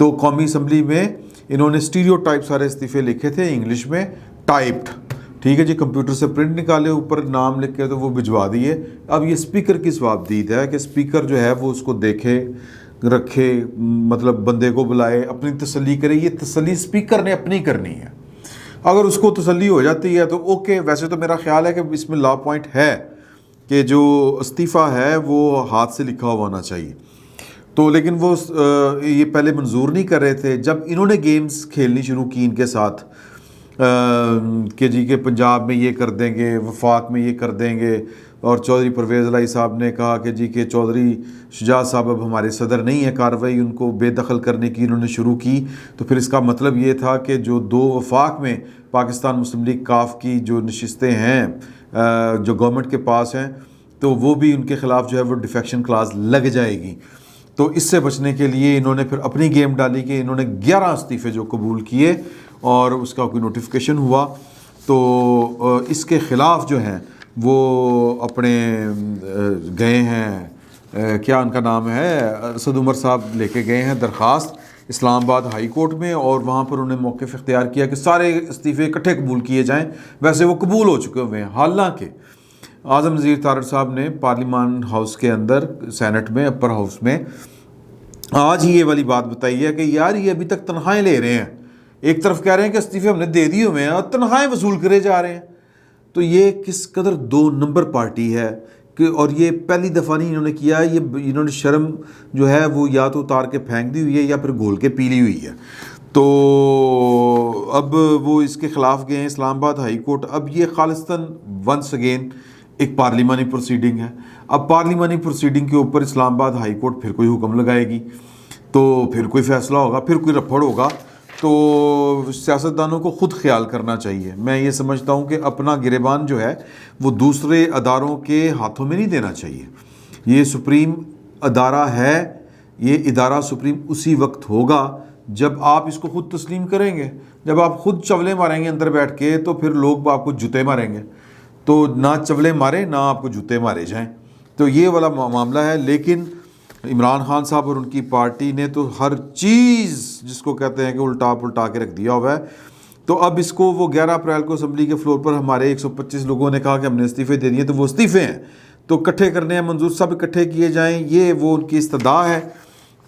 تو قومی اسمبلی میں انہوں نے اسٹیریوٹائپ سارے استعفے لکھے تھے انگلش میں ٹائپڈ، ٹھیک ہے جی، کمپیوٹر سے پرنٹ نکالے اوپر نام لکھ کے تو وہ بھجوا دیے۔ اب یہ اسپیکر کی ثوابدید ہے کہ اسپیکر جو ہے وہ اس کو دیکھے رکھے، مطلب بندے کو بلائے، اپنی تسلی کرے۔ یہ تسلی اسپیکر نے اپنی کرنی ہے، اگر اس کو تسلی ہو جاتی ہے تو اوکے۔ ویسے تو میرا خیال ہے کہ اس میں لا پوائنٹ ہے کہ جو استعفیٰ ہے وہ ہاتھ سے لکھا ہوا ہونا چاہیے، تو لیکن وہ یہ پہلے منظور نہیں کر رہے تھے۔ جب انہوں نے گیمز کھیلنی شروع کی ان کے ساتھ کہ جی کہ پنجاب میں یہ کر دیں گے، وفاق میں یہ کر دیں گے، اور چودھری پرویز الہی صاحب نے کہا کہ جی کہ چودھری شجاعت صاحب اب ہمارے صدر نہیں ہے، کارروائی ان کو بے دخل کرنے کی انہوں نے شروع کی، تو پھر اس کا مطلب یہ تھا کہ جو 2 وفاق میں پاکستان مسلم لیگ کاف کی جو نشستیں ہیں جو گورنمنٹ کے پاس ہیں، تو وہ بھی ان کے خلاف جو ہے وہ ڈیفیکشن کلاز لگ جائے گی۔ تو اس سے بچنے کے لیے انہوں نے پھر اپنی گیم ڈالی کہ انہوں نے 11 استعفے جو قبول کیے اور اس کا کوئی نوٹیفیکیشن ہوا، تو اس کے خلاف جو ہیں وہ اپنے گئے ہیں، کیا ان کا نام ہے، اسد عمر صاحب لے کے گئے ہیں درخواست اسلام آباد ہائی کورٹ میں، اور وہاں پر انہوں نے موقف اختیار کیا کہ سارے استعفے اکٹھے قبول کیے جائیں۔ ویسے وہ قبول ہو چکے ہوئے ہیں، حالانکہ اعظم نذیر تارڑ صاحب نے پارلیمان ہاؤس کے اندر، سینٹ میں، اپر ہاؤس میں آج ہی یہ والی بات بتائی ہے کہ یار یہ ابھی تک تنخواہیں لے رہے ہیں، ایک طرف کہہ رہے ہیں کہ استعفے ہم نے دے دیے ہوئے ہیں اور تنخواہیں وصول کرے جا رہے ہیں، تو یہ کس قدر 2 نمبر پارٹی ہے کہ، اور یہ پہلی دفعہ نہیں انہوں نے کیا، یہ انہوں نے شرم جو ہے وہ یا تو اتار کے پھینک دی ہوئی ہے یا پھر گھول کے پی لی ہوئی ہے۔ تو اب وہ اس کے خلاف گئے ہیں اسلام آباد ہائی کورٹ۔ اب یہ خالصتاً ونس اگین ایک پارلیمانی پروسیڈنگ ہے۔ اب پارلیمانی پروسیڈنگ کے اوپر اسلام آباد ہائی کورٹ پھر کوئی حکم لگائے گی، تو پھر کوئی فیصلہ ہوگا، پھر کوئی رپھڑ ہوگا، تو سیاستدانوں کو خود خیال کرنا چاہیے۔ میں یہ سمجھتا ہوں کہ اپنا گریبان جو ہے وہ دوسرے اداروں کے ہاتھوں میں نہیں دینا چاہیے۔ یہ سپریم ادارہ ہے، یہ ادارہ سپریم اسی وقت ہوگا جب آپ اس کو خود تسلیم کریں گے۔ جب آپ خود چولے ماریں گے اندر بیٹھ کے تو پھر لوگ آپ کو جوتے ماریں گے، تو نہ چولے مارے نہ آپ کو جوتے مارے جائیں، تو یہ والا معاملہ ہے۔ لیکن عمران خان صاحب اور ان کی پارٹی نے تو ہر چیز جس کو کہتے ہیں کہ الٹا پلٹا کے رکھ دیا ہوا ہے۔ تو اب اس کو وہ 11 اپریل کو اسمبلی کے فلور پر ہمارے 125 لوگوں نے کہا کہ ہم نے استعفے دے دیے، تو وہ استعفے ہیں تو اکٹھے کرنے ہیں منظور، سب اکٹھے کیے جائیں، یہ وہ ان کی استدعا ہے۔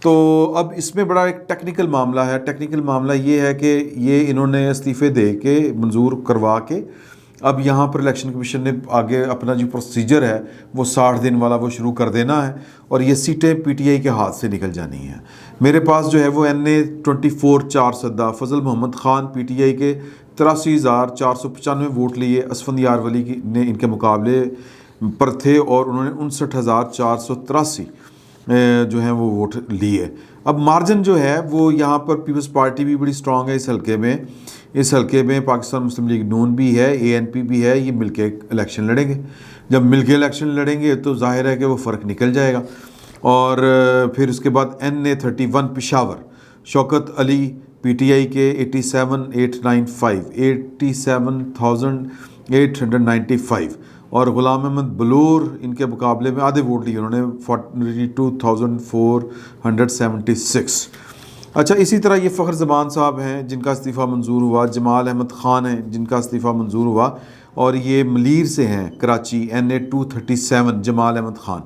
تو اب اس میں بڑا ایک ٹیکنیکل معاملہ ہے۔ ٹیکنیکل معاملہ یہ ہے کہ یہ انہوں نے استعفے دے کے منظور کروا کے اب یہاں پر الیکشن کمیشن نے آگے اپنا جو پروسیجر ہے وہ 60 دن والا وہ شروع کر دینا ہے، اور یہ سیٹیں پی ٹی آئی کے ہاتھ سے نکل جانی ہیں۔ میرے پاس جو ہے وہ NA 24 4 Fazal Muhammad Khan P T I کے 83,495 ووٹ لیے، اسفند یار ولی نے ان کے مقابلے پر تھے اور انہوں نے 59,483 جو ہیں وہ ووٹ لیے۔ اب مارجن جو ہے وہ یہاں پر پیپلز پارٹی بھی بڑی سٹرونگ ہے اس حلقے میں پاکستان مسلم لیگ نون بھی ہے، ANP بھی ہے، یہ مل کے الیکشن لڑیں گے۔ جب مل کے الیکشن لڑیں گے تو ظاہر ہے کہ وہ فرق نکل جائے گا۔ اور پھر اس کے بعد NA 31 Peshawar, Shaukat Ali P T I کے 87,895 اور غلام احمد بلور ان کے مقابلے میں آدھے ووٹ لیے، انہوں نے 42,476۔ اچھا، اسی طرح یہ فخر زمان صاحب ہیں جن کا استعفیٰ منظور ہوا، جمال احمد خان ہیں جن کا استعفیٰ منظور ہوا، اور یہ ملیر سے ہیں کراچی، NA 237 جمال احمد خان۔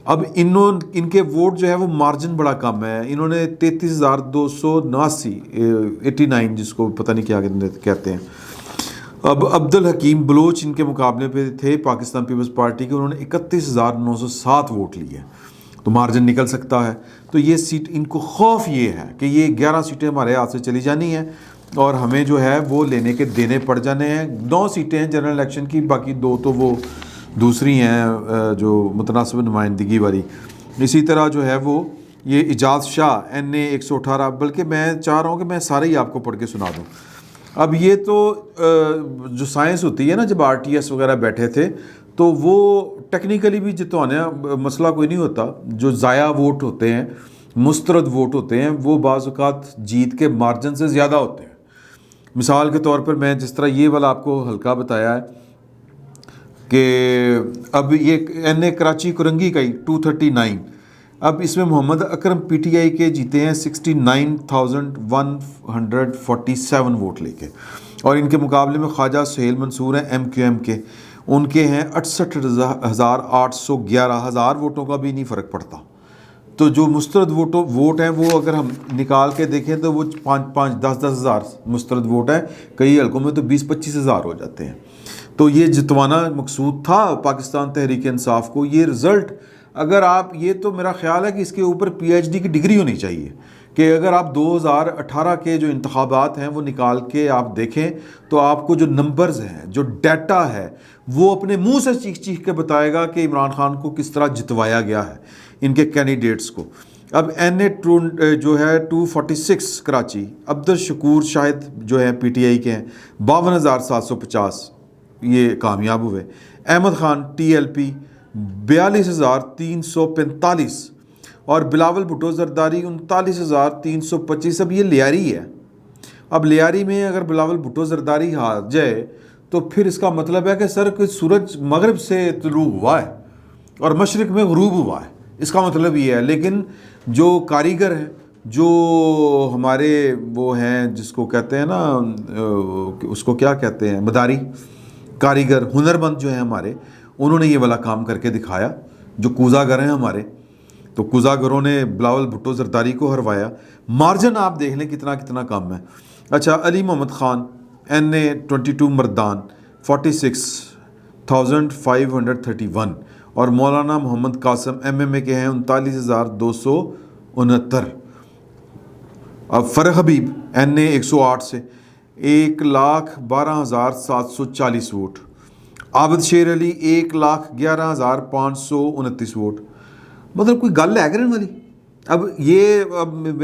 اب ان کے ووٹ جو ہے وہ مارجن بڑا کم ہے، انہوں نے 33,289 جس کو پتہ نہیں کیا کہتے ہیں۔ اب عبدالحکیم بلوچ ان کے مقابلے پہ تھے پاکستان پیپلز پارٹی کے، انہوں نے 31,907 ووٹ لیے، تو مارجن نکل سکتا ہے۔ تو یہ سیٹ ان کو خوف یہ ہے کہ یہ 11 سیٹیں ہمارے ہاتھ سے چلی جانی ہیں اور ہمیں جو ہے وہ لینے کے دینے پڑ جانے ہیں۔ 9 سیٹیں ہیں جنرل الیکشن کی، باقی 2 تو وہ دوسری ہیں جو متناسب نمائندگی والی۔ اسی طرح جو ہے وہ یہ اجاز شاہ NA 118، بلکہ میں چاہ رہا ہوں کہ میں سارے ہی آپ کو پڑھ کے سنا دوں۔ اب یہ تو جو سائنس ہوتی ہے نا، جب RTS وغیرہ بیٹھے تھے تو وہ ٹیکنیکلی بھی جتوانا مسئلہ کوئی نہیں ہوتا، جو ضائع ووٹ ہوتے ہیں، مسترد ووٹ ہوتے ہیں، وہ بعض اوقات جیت کے مارجن سے زیادہ ہوتے ہیں۔ مثال کے طور پر میں جس طرح یہ والا آپ کو حلقہ بتایا ہے کہ اب یہ NA کراچی کرنگی کا ہی 239، اب اس میں محمد اکرم پی ٹی آئی کے جیتے ہیں 69,147 ووٹ لے کے، اور ان کے مقابلے میں خواجہ سہیل منصور ہیں ایم کیو ایم کے، ان کے ہیں 68,811، 1000 ووٹوں کا بھی نہیں فرق پڑتا۔ تو جو مسترد ووٹ ہیں وہ اگر ہم نکال کے دیکھیں تو وہ 5-10 ہزار مسترد ووٹ ہیں، کئی حلقوں میں تو 20-25 ہزار ہو جاتے ہیں۔ تو یہ جتوانا مقصود تھا پاکستان تحریک انصاف کو، یہ رزلٹ اگر آپ، یہ تو میرا خیال ہے کہ اس کے اوپر پی ایچ ڈی کی ڈگری ہونی چاہیے کہ اگر آپ 2018 کے جو انتخابات ہیں وہ نکال کے آپ دیکھیں تو آپ کو جو نمبرز ہیں، جو ڈیٹا ہے، وہ اپنے منہ سے چیخ چیخ کے بتائے گا کہ عمران خان کو کس طرح جتوایا گیا ہے ان کے کینڈیڈیٹس کو۔ اب این اے جو ہے 246 کراچی، عبدالشکور شاہد جو ہے پی ٹی آئی کے ہیں 52,750، یہ کامیاب ہوئے۔ Ahmad Khan T L P 42,345، اور بلاول بھٹو زرداری 39,325۔ اب یہ لیاری ہے، اب لیاری میں اگر بلاول بھٹو زرداری ہار جائے تو پھر اس کا مطلب ہے کہ سر کوئی سورج مغرب سے طلوع ہوا ہے اور مشرق میں غروب ہوا ہے، اس کا مطلب یہ ہے۔ لیکن جو کاریگر ہیں، جو ہمارے وہ ہیں جس کو کہتے ہیں نا، اس کو کیا کہتے ہیں، مداری کاریگر، ہنرمند جو ہیں ہمارے، انہوں نے یہ والا کام کر کے دکھایا۔ جو کوزاگر ہیں ہمارے، تو کوزاگروں نے بلاول بھٹو زرداری کو ہروایا۔ مارجن آپ دیکھ لیں کتنا کتنا کم ہے۔ اچھا، علی محمد خان این اے 22 مردان 46,531، اور مولانا محمد قاسم ایم ایم اے کے ہیں 39,269۔ اب فرح حبیب این اے 108 سے 1,12,740 ووٹ۔ عابد شیر علی 1,11,529 ووٹ۔ مطلب کوئی گل ہے کرنے والی؟ اب یہ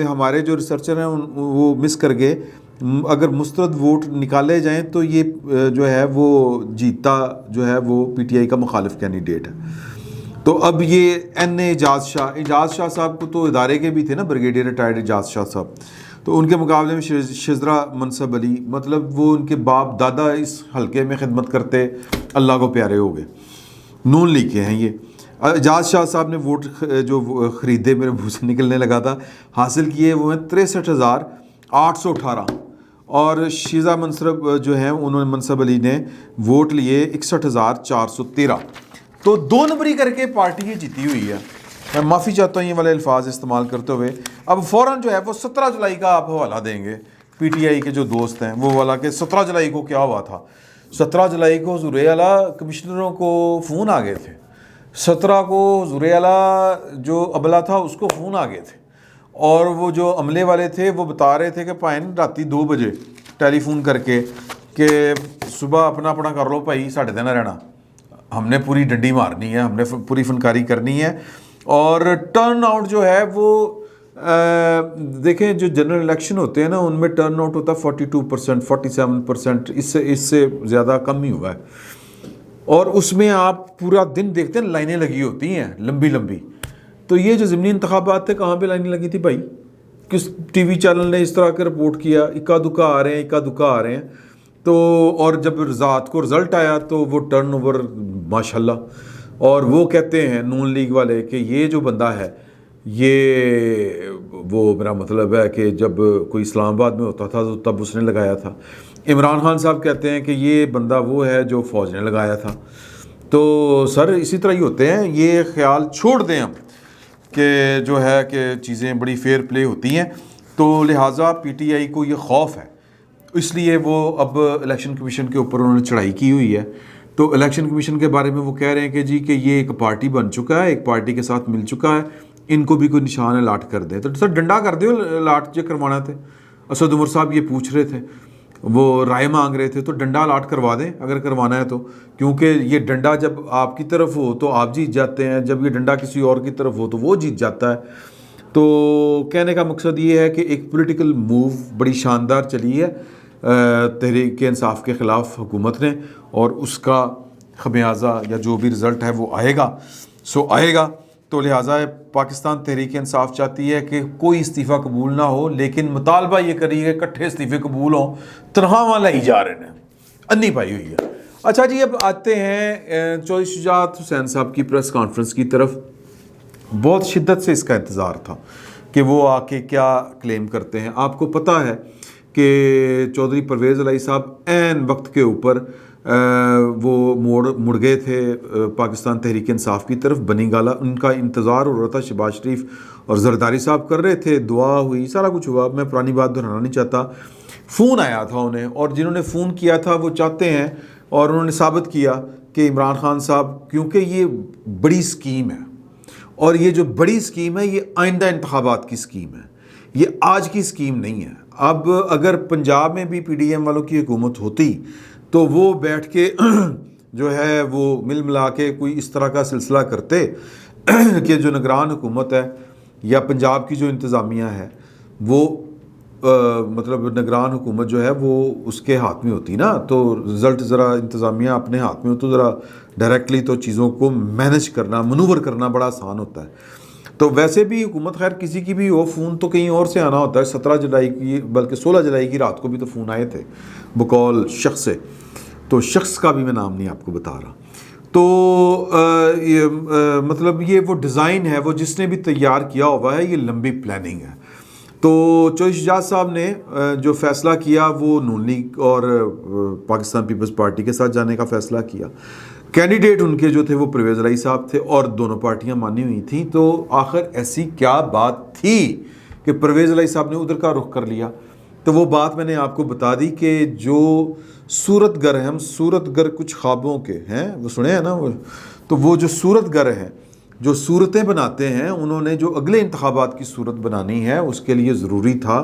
ہمارے جو ریسرچر ہیں وہ مس کر گئے، اگر مسترد ووٹ نکالے جائیں تو یہ جو ہے وہ جیتا جو ہے وہ پی ٹی آئی کا مخالف کینڈیڈیٹ ہے۔ تو اب یہ این اے اعجاز شاہ صاحب کو تو ادارے کے بھی تھے نا، بریگیڈیئر ریٹائرڈ اعجاز شاہ صاحب، تو ان کے مقابلے میں شزرا منصب علی، مطلب وہ ان کے باپ دادا اس حلقے میں خدمت کرتے اللہ کو پیارے ہو گئے، نون لیگ کے ہیں یہ۔ اعجاز شاہ صاحب نے ووٹ جو خریدے، میرے منہ سے نکلنے لگا تھا، حاصل کیے وہ ہیں 63,818، اور شیزا منصب جو ہیں انہوں نے، منصب علی نے ووٹ لیے 61,413۔ تو 2 نمبری کر کے پارٹی یہ جیتی ہوئی ہے۔ میں معافی چاہتا ہوں یہ والے الفاظ استعمال کرتے ہوئے۔ اب فوراً جو ہے وہ 17 جولائی کا آپ حوالہ دیں گے پی ٹی آئی کے جو دوست ہیں وہ والا کہ 17 جولائی کو کیا ہوا تھا۔ 17 جولائی کو حضور اعلیٰ کمشنروں کو فون آ گئے تھے، 17 کو حضور اعلیٰ جو عملہ تھا اس کو فون آ گئے تھے، اور وہ جو عملے والے تھے وہ بتا رہے تھے کہ پائن راتی 2 بجے ٹیلی فون کر کے کہ صبح اپنا کر لو بھائی، ساڑھے دن رہنا، ہم نے پوری ڈنڈی مارنی ہے، ہم نے پوری فنکاری کرنی ہے۔ اور ٹرن آؤٹ جو ہے وہ دیکھیں جو جنرل الیکشن ہوتے ہیں نا ان میں ٹرن آؤٹ ہوتا ہے 42%، 47%، اس سے زیادہ کم ہی ہوا ہے، اور اس میں آپ پورا دن دیکھتے ہیں لائنیں لگی ہوتی ہیں لمبی لمبی۔ تو یہ جو ضمنی انتخابات تھے کہاں پہ لائنیں لگی تھی بھائی؟ کس ٹی وی چینل نے اس طرح کا رپورٹ کیا؟ اکا دکا آ رہے ہیں۔ تو اور جب رات کو رزلٹ آیا تو وہ ٹرن اوور ماشاءاللہ، اور وہ کہتے ہیں نون لیگ والے کہ یہ جو بندہ ہے، یہ وہ میرا مطلب ہے کہ جب کوئی اسلام آباد میں ہوتا تھا تو تب اس نے لگایا تھا۔ عمران خان صاحب کہتے ہیں کہ یہ بندہ وہ ہے جو فوج نے لگایا تھا۔ تو سر اسی طرح ہی ہوتے ہیں، یہ خیال چھوڑ دیں ہم کہ جو ہے کہ چیزیں بڑی فیئر پلے ہوتی ہیں۔ تو لہٰذا پی ٹی آئی کو یہ خوف ہے، اس لیے وہ اب الیکشن کمیشن کے اوپر انہوں نے چڑھائی کی ہوئی ہے۔ تو الیکشن کمیشن کے بارے میں وہ کہہ رہے ہیں کہ جی کہ یہ ایک پارٹی بن چکا ہے، ایک پارٹی کے ساتھ مل چکا ہے، ان کو بھی کوئی نشان الاٹ کر دیں۔ تو سر ڈنڈا کر دو الاٹ جو کروانا تھے، اسد عمر صاحب یہ پوچھ رہے تھے، وہ رائے مانگ رہے تھے، تو ڈنڈا الاٹ کروا دیں اگر کروانا ہے تو، کیونکہ یہ ڈنڈا جب آپ کی طرف ہو تو آپ جیت جاتے ہیں، جب یہ ڈنڈا کسی اور کی طرف ہو تو وہ جیت جاتا ہے۔ تو کہنے کا مقصد یہ ہے کہ ایک پولیٹیکل موو بڑی شاندار چلی ہے تحریک انصاف کے خلاف حکومت نے، اور اس کا خمیازہ یا جو بھی رزلٹ ہے وہ آئے گا۔ تو لہٰذا پاکستان تحریک انصاف چاہتی ہے کہ کوئی استعفیٰ قبول نہ ہو، لیکن مطالبہ یہ کریے کہ کٹھے استعفے قبول ہوں، تنخواہ لائی جا رہے ہیں، انی پائی ہوئی ہے۔ اچھا جی، اب آتے ہیں چودھری شجاعت حسین صاحب کی پریس کانفرنس کی طرف۔ بہت شدت سے اس کا انتظار تھا کہ وہ آ کے کیا کلیم کرتے ہیں. آپ کو پتہ ہے کہ چودھری پرویز الہی صاحب عین وقت کے اوپر وہ مڑ گئے تھے پاکستان تحریک انصاف کی طرف. بنی گالہ ان کا انتظار ہو رہا تھا, شہباز شریف اور زرداری صاحب کر رہے تھے, دعا ہوئی, سارا کچھ ہوا. میں پرانی بات دہرانا نہیں چاہتا. فون آیا تھا انہیں, اور جنہوں نے فون کیا تھا وہ چاہتے ہیں اور انہوں نے ثابت کیا کہ عمران خان صاحب, کیونکہ یہ بڑی اسکیم ہے اور یہ جو بڑی اسکیم ہے یہ آئندہ انتخابات کی اسکیم ہے, یہ آج کی اسکیم نہیں ہے. اب اگر پنجاب میں بھی پی ڈی ایم والوں کی حکومت ہوتی تو وہ بیٹھ کے جو ہے وہ مل ملا کے کوئی اس طرح کا سلسلہ کرتے کہ جو نگران حکومت ہے یا پنجاب کی جو انتظامیہ ہے وہ مطلب نگران حکومت جو ہے وہ اس کے ہاتھ میں ہوتی نا, تو رزلٹ ذرا انتظامیہ اپنے ہاتھ میں ہو تو ذرا ڈائریکٹلی تو چیزوں کو مینج کرنا, منور کرنا بڑا آسان ہوتا ہے. تو ویسے بھی حکومت خیر کسی کی بھی ہو, فون تو کہیں اور سے آنا ہوتا ہے. 17 جولائی کی بلکہ 16 جولائی کی رات کو بھی تو فون آئے تھے بقول شخص سے, تو شخص کا بھی میں نام نہیں آپ کو بتا رہا. تو مطلب یہ وہ ڈیزائن ہے, وہ جس نے بھی تیار کیا ہوا ہے, یہ لمبی پلاننگ ہے. تو چودھری شجاعت صاحب نے جو فیصلہ کیا وہ نون لیگ اور پاکستان پیپلز پارٹی کے ساتھ جانے کا فیصلہ کیا. کینڈیڈیٹ ان کے جو تھے وہ پرویز الہی صاحب تھے اور دونوں پارٹیاں مانی ہوئی تھیں. تو آخر ایسی کیا بات تھی کہ پرویز الہی صاحب نے ادھر کا رخ کر لیا؟ تو وہ بات میں نے آپ کو بتا دی کہ جو صورت گر ہیں, ہم صورت گر کچھ خوابوں کے ہیں, وہ سنے ہیں نا, تو وہ جو صورت گر ہیں, جو صورتیں بناتے ہیں, انہوں نے جو اگلے انتخابات کی صورت بنانی ہے اس کے لیے ضروری تھا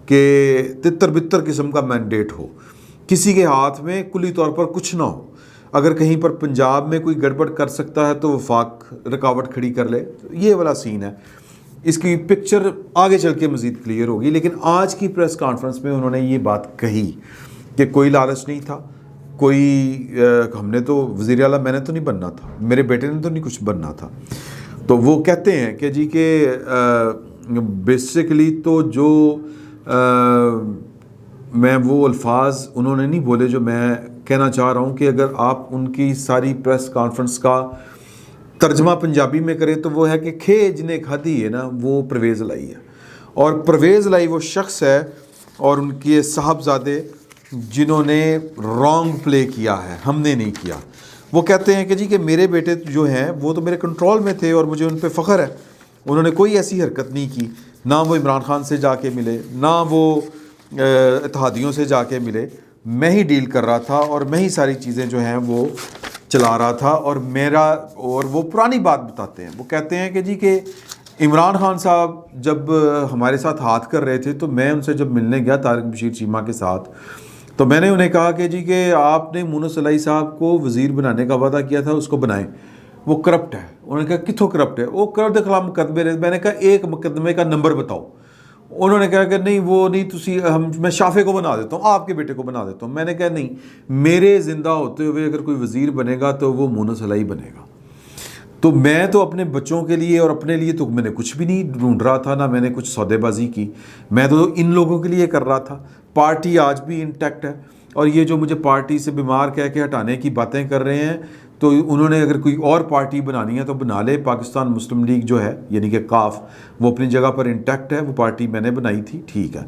کہ تتر بتر قسم کا مینڈیٹ ہو, کسی کے ہاتھ میں کلی طور پر کچھ نہ ہو. اگر کہیں پر پنجاب میں کوئی گڑبڑ کر سکتا ہے تو وفاق رکاوٹ کھڑی کر لے, یہ والا سین ہے. اس کی پکچر آگے چل کے مزید کلیئر ہوگی. لیکن آج کی پریس کانفرنس میں انہوں نے یہ بات کہی کہ کوئی لالچ نہیں تھا, کوئی ہم نے تو وزیر اعلیٰ میں نے تو نہیں بننا تھا, میرے بیٹے نے تو نہیں کچھ بننا تھا. تو وہ کہتے ہیں کہ جی کہ بیسیکلی تو جو میں وہ الفاظ انہوں نے نہیں بولے جو میں کہنا چاہ رہا ہوں, کہ اگر آپ ان کی ساری پریس کانفرنس کا ترجمہ پنجابی میں کریں تو وہ ہے کہ کھے جنہیں کھادی ہے نا وہ پرویز الہی ہے. اور پرویز الہی وہ شخص ہے اور ان کے صاحبزادے جنہوں نے رانگ پلے کیا ہے, ہم نے نہیں کیا. وہ کہتے ہیں کہ جی کہ میرے بیٹے جو ہیں وہ تو میرے کنٹرول میں تھے اور مجھے ان پہ فخر ہے, انہوں نے کوئی ایسی حرکت نہیں کی, نہ وہ عمران خان سے جا کے ملے, نہ وہ اتحادیوں سے جا کے ملے, میں ہی ڈیل کر رہا تھا اور میں ہی ساری چیزیں جو ہیں وہ چلا رہا تھا. اور وہ پرانی بات بتاتے ہیں, وہ کہتے ہیں کہ جی کہ عمران خان صاحب جب ہمارے ساتھ ہاتھ کر رہے تھے تو میں ان سے جب ملنے گیا طارق بشیر چیمہ کے ساتھ, تو میں نے انہیں کہا کہ جی کہ آپ نے مونس الہی صاحب کو وزیر بنانے کا وعدہ کیا تھا, اس کو بنائیں, وہ کرپٹ ہے. انہوں نے کہا کتوں کرپٹ ہے؟ وہ کرپٹ کے خلاف مقدمے رہے. میں نے کہا ایک مقدمے کا نمبر بتاؤ. انہوں نے کہا کہ نہیں وہ نہیں, میں شافے کو بنا دیتا ہوں, آپ کے بیٹے کو بنا دیتا ہوں. میں نے کہا نہیں, میرے زندہ ہوتے ہوئے اگر کوئی وزیر بنے گا تو وہ مونس الہی بنے گا. تو میں تو اپنے بچوں کے لیے اور اپنے لیے تو میں نے کچھ بھی نہیں ڈھونڈ رہا تھا, نہ میں نے کچھ سودے بازی کی, میں تو ان لوگوں کے لیے کر رہا تھا. پارٹی آج بھی انٹیکٹ ہے, اور یہ جو مجھے پارٹی سے بیمار کہہ کے ہٹانے کی باتیں کر رہے ہیں, تو انہوں نے اگر کوئی اور پارٹی بنانی ہے تو بنا لے. پاکستان مسلم لیگ جو ہے یعنی کہ کاف, وہ اپنی جگہ پر انٹیکٹ ہے, وہ پارٹی میں نے بنائی تھی, ٹھیک ہے.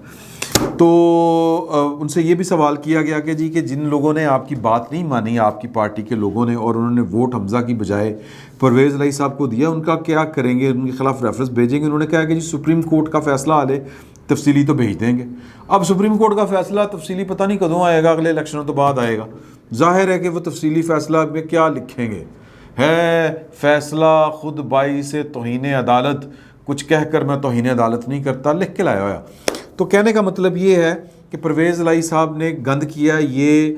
تو ان سے یہ بھی سوال کیا گیا کہ جی کہ جن لوگوں نے آپ کی بات نہیں مانی, آپ کی پارٹی کے لوگوں نے, اور انہوں نے ووٹ حمزہ کی بجائے پرویز الہی صاحب کو دیا, ان کا کیا کریں گے, ان کے خلاف ریفرنس بھیجیں گے؟ انہوں نے کہا کہ جی سپریم کورٹ کا فیصلہ آ لے, تفصیلی تو بھیج دیں گے. اب سپریم کورٹ کا فیصلہ تفصیلی پتہ نہیں کدوں آئے گا, اگلے الیکشنوں تو بعد آئے گا. ظاہر ہے کہ وہ تفصیلی فیصلہ میں کیا لکھیں گے, ہے فیصلہ خود بائی سے توہین عدالت, کچھ کہہ کر میں توہین عدالت نہیں کرتا, لکھ کے لایا ہوا. تو کہنے کا مطلب یہ ہے کہ پرویز الہی صاحب نے گند کیا. یہ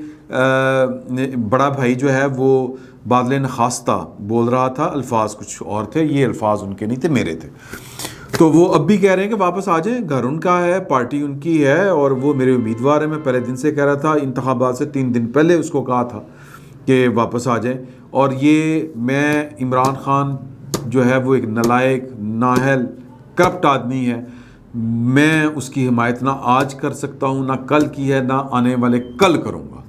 بڑا بھائی جو ہے وہ بادل نخواستہ بول رہا تھا, الفاظ کچھ اور تھے, یہ الفاظ ان کے نہیں تھے, میرے تھے. تو وہ اب بھی کہہ رہے ہیں کہ واپس آ جائیں, گھر ان کا ہے, پارٹی ان کی ہے, اور وہ میرے امیدوار ہیں. میں پہلے دن سے کہہ رہا تھا, انتخابات سے 3 دن پہلے اس کو کہا تھا کہ واپس آ جائیں. اور یہ میں عمران خان جو ہے وہ ایک نالائق, نااہل, کرپٹ آدمی ہے, میں اس کی حمایت نہ آج کر سکتا ہوں, نہ کل کی ہے, نہ آنے والے کل کروں گا.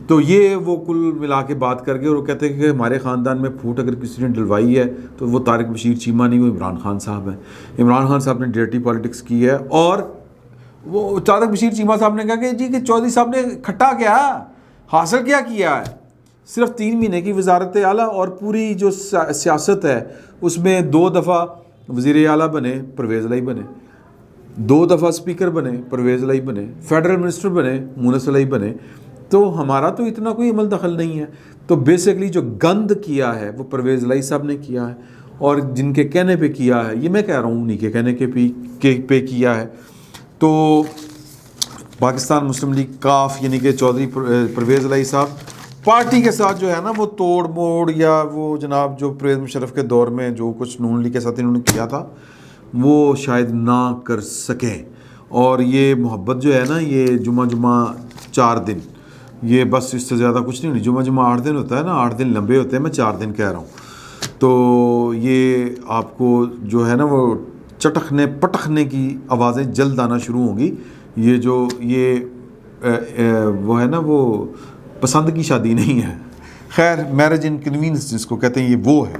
تو یہ وہ کل ملا کے بات کر کے اور وہ کہتے ہیں کہ ہمارے خاندان میں پھوٹ اگر کسی نے ڈلوائی ہے تو وہ طارق بشیر چیمہ نہیں، وہ عمران خان صاحب ہیں. عمران خان صاحب نے ڈیرٹی پالیٹکس کی ہے. اور وہ طارق بشیر چیمہ صاحب نے کہا کہ جی کہ چودھری صاحب نے کھٹا کیا حاصل کیا ہے، صرف 3 مہینے کی وزارت اعلیٰ اور پوری جو سیاست ہے اس میں 2 دفعہ وزیر اعلیٰ بنے پرویز الہی بنے، 2 دفعہ اسپیکر بنے پرویز الہی بنے، فیڈرل منسٹر بنے مونس الہی بنے. تو ہمارا تو اتنا کوئی عمل دخل نہیں ہے. تو بیسکلی جو گند کیا ہے وہ پرویز الہی صاحب نے کیا ہے، اور جن کے کہنے پہ کیا ہے، یہ میں کہہ رہا ہوں انہیں کے کہنے کے پہ کیا ہے. تو پاکستان مسلم لیگ کاف یعنی کہ چودھری پرویز الہی صاحب پارٹی کے ساتھ جو ہے نا وہ توڑ موڑ یا وہ جناب جو پرویز مشرف کے دور میں جو کچھ نون لیگ کے ساتھ انہوں نے کیا تھا وہ شاید نہ کر سکیں. اور یہ محبت جو ہے نا یہ جمعہ 4 دن، یہ بس اس سے زیادہ کچھ نہیں. جمعہ 8 دن ہوتا ہے نا، 8 دن لمبے ہوتے ہیں، میں 4 دن کہہ رہا ہوں. تو یہ آپ کو جو ہے نا وہ چٹکنے پٹکنے کی آوازیں جلد آنا شروع ہوں گی. یہ جو وہ ہے نا وہ پسند کی شادی نہیں ہے. خیر میرج ان کنوینس جس کو کہتے ہیں یہ وہ ہے،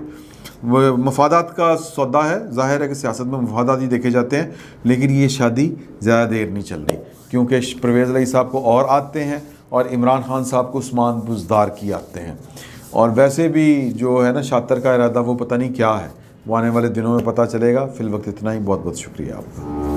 وہ مفادات کا سودا ہے. ظاہر ہے کہ سیاست میں مفادات ہی دیکھے جاتے ہیں، لیکن یہ شادی زیادہ دیر نہیں چلنی کیونکہ پرویز الہی صاحب کو اور آتے ہیں اور عمران خان صاحب کو عثمان بزدار کی آتے ہیں. اور ویسے بھی جو ہے نا شاطر کا ارادہ وہ پتہ نہیں کیا ہے، وہ آنے والے دنوں میں پتہ چلے گا. فی الوقت اتنا ہی. بہت بہت شکریہ آپ کا.